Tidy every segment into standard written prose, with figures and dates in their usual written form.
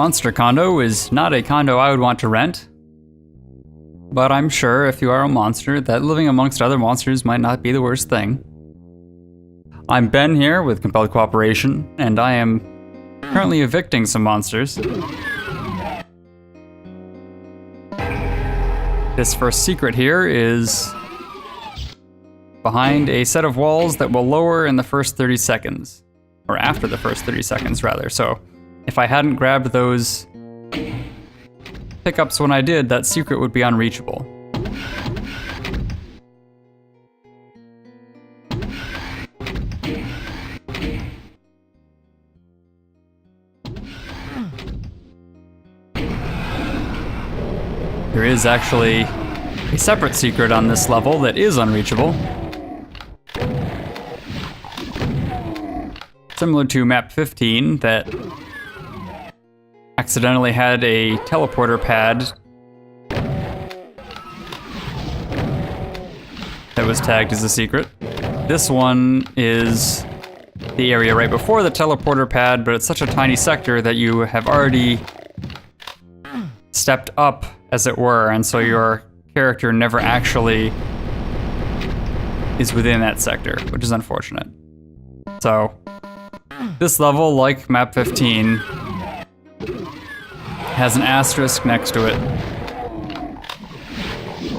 Monster Condo is not a condo I would want to rent, but I'm sure if you are a monster that living amongst other monsters might not be the worst thing. I'm Ben here with Compelled Cooperation, and I am currently evicting some monsters. This first secret here is behind a set of walls that will lower in the first 30 seconds. Or after the first 30 seconds, rather. So, if I hadn't grabbed those pickups when I did, that secret would be unreachable. There is actually a separate secret on this level that is unreachable. Similar to MAP27 that accidentally had a teleporter pad that was tagged as a secret. This one is the area right before the teleporter pad, but it's such a tiny sector that you have already stepped up, as it were, and so your character never actually is within that sector, which is unfortunate. So, this level, like MAP27, has an asterisk next to it.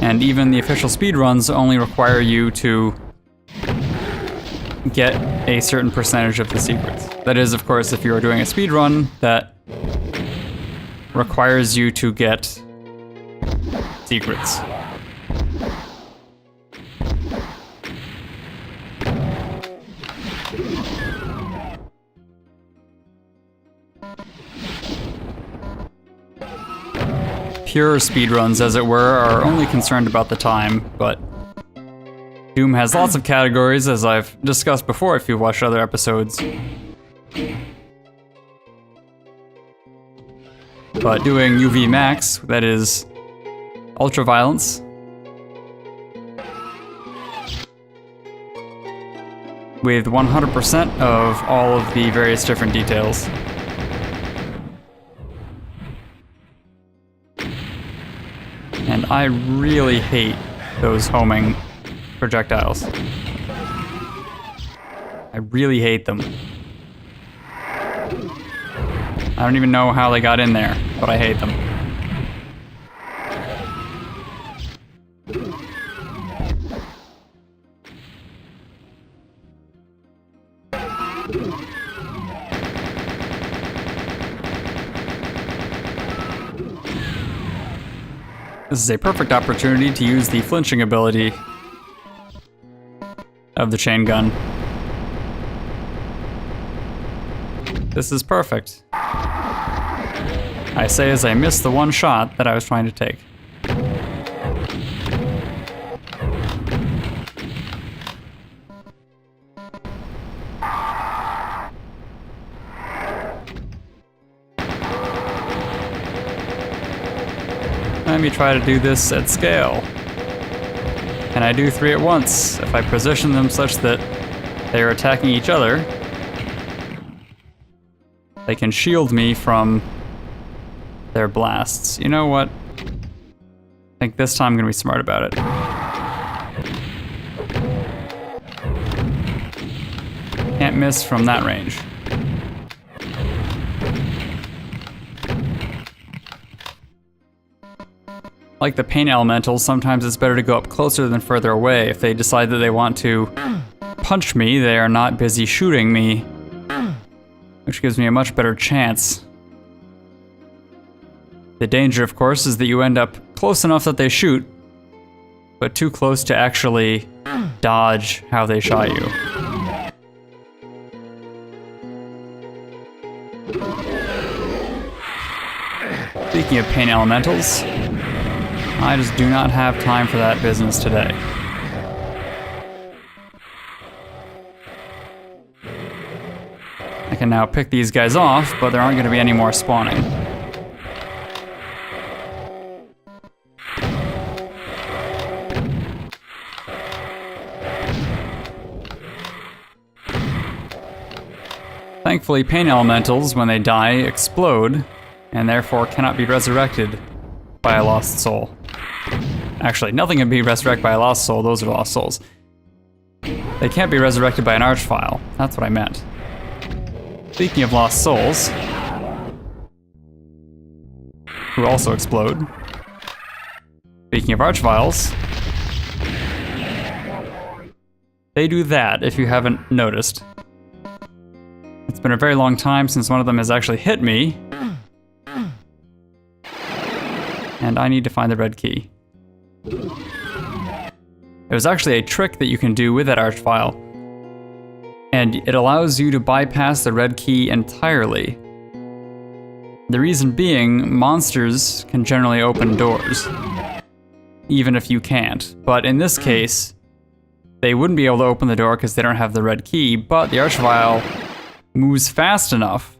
And even the official speedruns only require you to get a certain percentage of the secrets. That is, of course, if you are doing a speedrun that requires you to get secrets. Pure speedruns, as it were, are only concerned about the time, but Doom has lots of categories, as I've discussed before if you've watched other episodes. But doing UV max, that is ultraviolence, with 100% of all of the various different details. And I really hate those homing projectiles. I really hate them. I don't even know how they got in there, but I hate them. This is a perfect opportunity to use the flinching ability of the chain gun. This is perfect. I say as I miss the one shot that I was trying to take. Let me try to do this at scale. Can I do 3 at once? If I position them such that they are attacking each other, they can shield me from their blasts. You know what? I think this time I'm gonna be smart about it. Can't miss from that range. Like the pain elementals, sometimes it's better to go up closer than further away. If they decide that they want to punch me, they are not busy shooting me, which gives me a much better chance. The danger, of course, is that you end up close enough that they shoot, but too close to actually dodge how they shot you. Speaking of pain elementals, I just do not have time for that business today. I can now pick these guys off, but there aren't going to be any more spawning. Thankfully, pain elementals, when they die, explode, and therefore cannot be resurrected by a lost soul. Actually, nothing can be resurrected by a lost soul, those are lost souls. They can't be resurrected by an archvile, that's what I meant. Speaking of lost souls, who also explode. Speaking of archviles, they do that if you haven't noticed. It's been a very long time since one of them has actually hit me. And I need to find the red key. There's actually a trick that you can do with that archvile, and it allows you to bypass the red key entirely. The reason being, monsters can generally open doors, even if you can't. But in this case, they wouldn't be able to open the door because they don't have the red key, but the archvile moves fast enough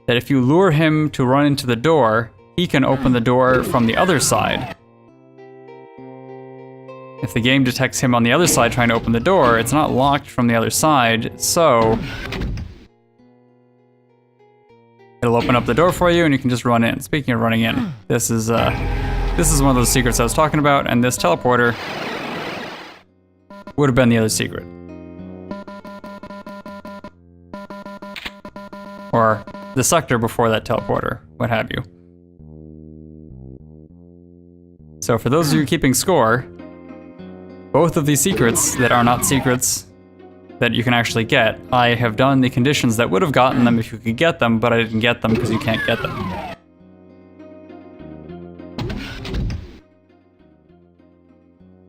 that if you lure him to run into the door, he can open the door from the other side. If the game detects him on the other side trying to open the door, it's not locked from the other side, so it'll open up the door for you and you can just run in. Speaking of running in, this is one of those secrets I was talking about, and this teleporter would have been the other secret. Or the sector before that teleporter, what have you. So for those of you keeping score, both of these secrets that are not secrets that you can actually get, I have done the conditions that would have gotten them if you could get them, but I didn't get them because you can't get them.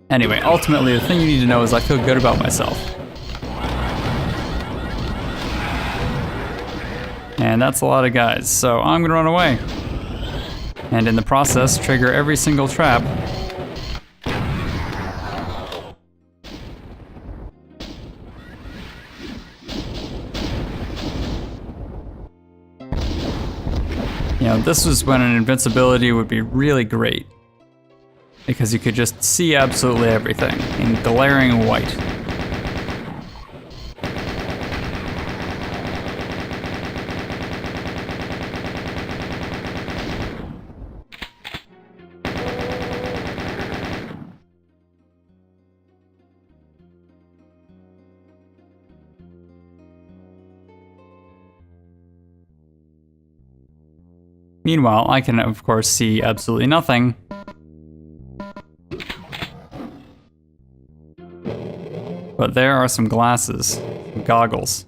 Anyway, ultimately the thing you need to know is I feel good about myself. And that's a lot of guys, so I'm gonna run away. And in the process, trigger every single trap. You know, this was when an invincibility would be really great, because you could just see absolutely everything in glaring white. Meanwhile, I can of course see absolutely nothing. But there are some glasses, some goggles.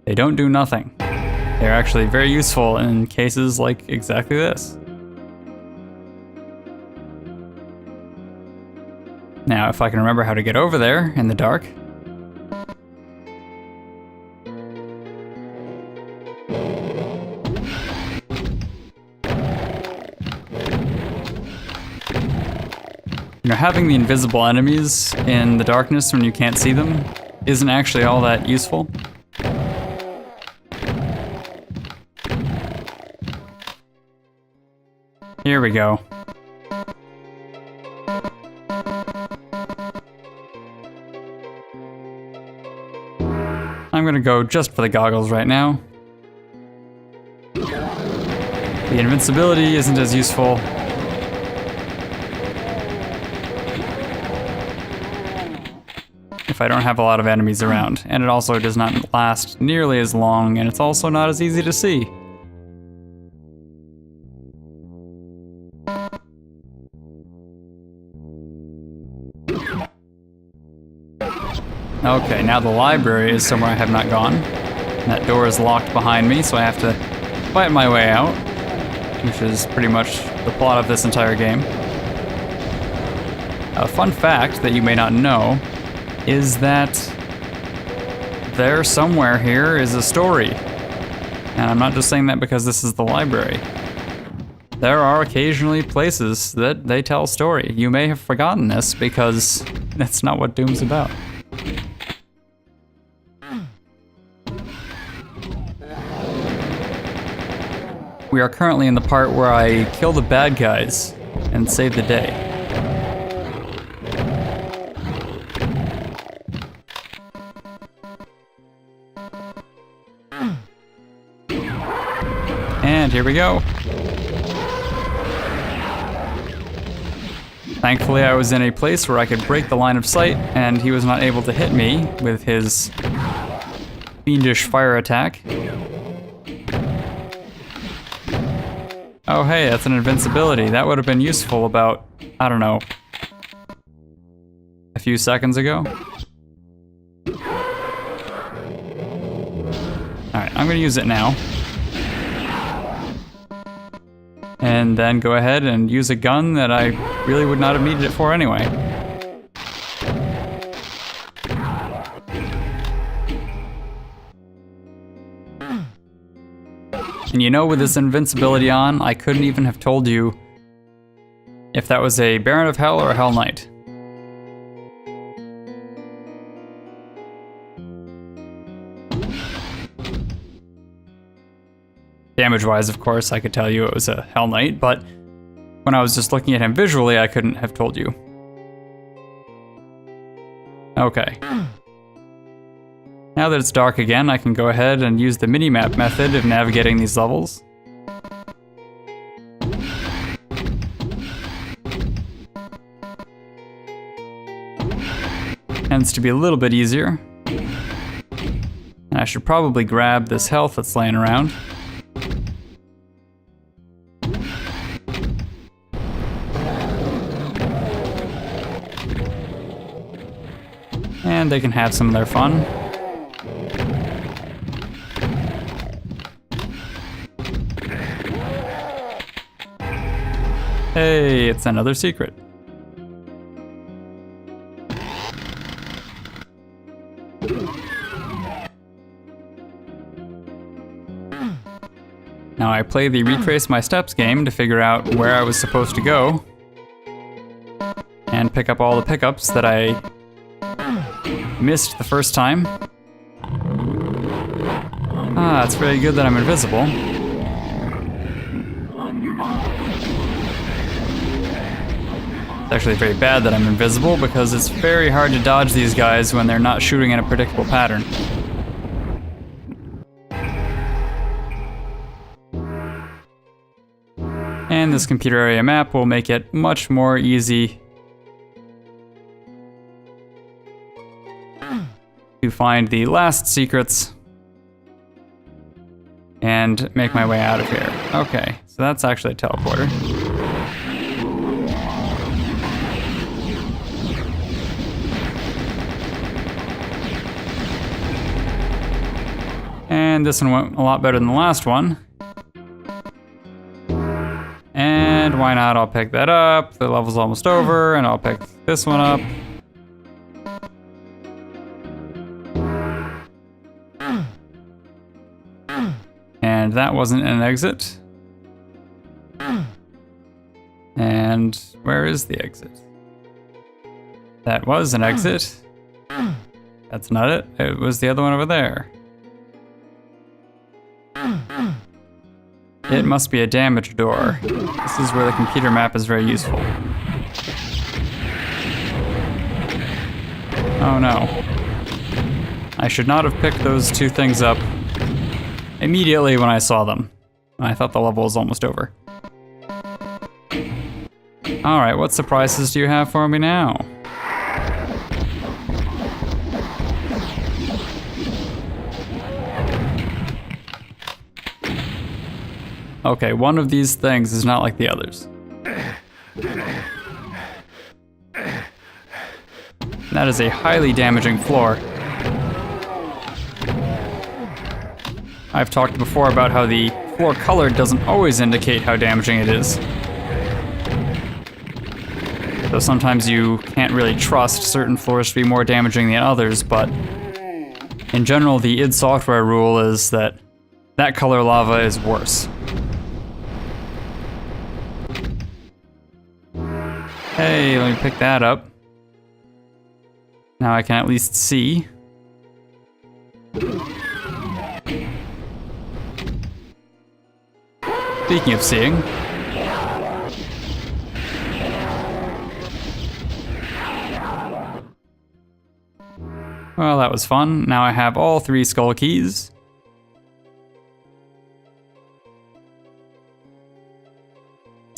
They don't do nothing. They're actually very useful in cases like exactly this. Now, if I can remember how to get over there in the dark. You know, having the invisible enemies in the darkness when you can't see them isn't actually all that useful. Here we go. I'm gonna go just for the goggles right now. The invincibility isn't as useful. If I don't have a lot of enemies around, and it also does not last nearly as long, and it's also not as easy to see. Okay, now the library is somewhere I have not gone. That door is locked behind me, so I have to fight my way out, which is pretty much the plot of this entire game. A fun fact that you may not know is that there somewhere here is a story. And I'm not just saying that because this is the library. There are occasionally places that they tell a story. You may have forgotten this because that's not what Doom's about. We are currently in the part where I kill the bad guys and save the day. And here we go. Thankfully, I was in a place where I could break the line of sight, and he was not able to hit me with his fiendish fire attack. Oh hey, that's an invincibility. That would have been useful about, I don't know, a few seconds ago. Alright, I'm gonna use it now. And then go ahead and use a gun that I really would not have needed it for anyway. And you know, with this invincibility on, I couldn't even have told you if that was a Baron of Hell or a Hell Knight. Damage-wise, of course, I could tell you it was a Hell Knight, but when I was just looking at him visually, I couldn't have told you. Okay. Now that it's dark again, I can go ahead and use the mini-map method of navigating these levels. Tends to be a little bit easier. And I should probably grab this health that's laying around. And they can have some of their fun. Hey, it's another secret. Now I play the retrace my steps game to figure out where I was supposed to go and pick up all the pickups that I missed the first time. Ah, it's very good that I'm invisible. It's actually very bad that I'm invisible because it's very hard to dodge these guys when they're not shooting in a predictable pattern. And this computer area map will make it much more easy to find the last secrets and make my way out of here. Okay, so that's actually a teleporter. And this one went a lot better than the last one. And why not? I'll pick that up. The level's almost over, and I'll pick this one up. And that wasn't an exit. And where is the exit? That was an exit. That's not it. It was the other one over there. It must be a damaged door. This is where the computer map is very useful. Oh no. I should not have picked those two things up immediately when I saw them. I thought the level was almost over. Alright, what surprises do you have for me now? Okay, one of these things is not like the others. That is a highly damaging floor. I've talked before about how the floor color doesn't always indicate how damaging it is. So sometimes you can't really trust certain floors to be more damaging than others, but in general, the id Software rule is that that color lava is worse. Hey, let me pick that up. Now I can at least see. Speaking of seeing. Well, that was fun. Now I have all 3 skull keys.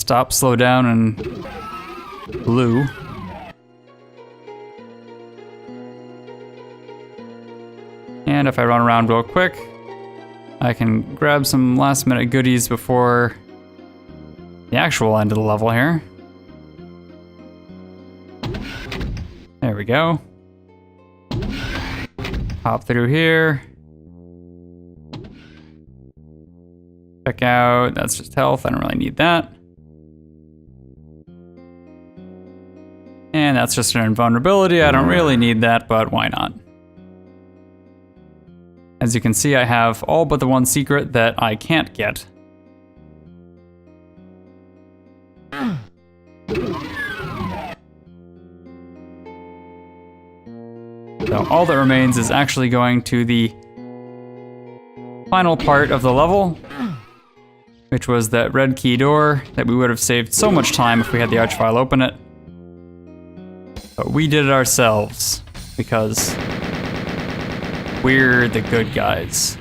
stop, slow down, and blue. And if I run around real quick, I can grab some last minute goodies before the actual end of the level here. There we go. Hop through here. Check out, that's just health, I don't really need that. And that's just an invulnerability, I don't really need that, but why not? As you can see, I have all but the one secret that I can't get. So all that remains is actually going to the final part of the level, which was that red key door that we would have saved so much time if we had the arch file open it. But we did it ourselves, because we're the good guys.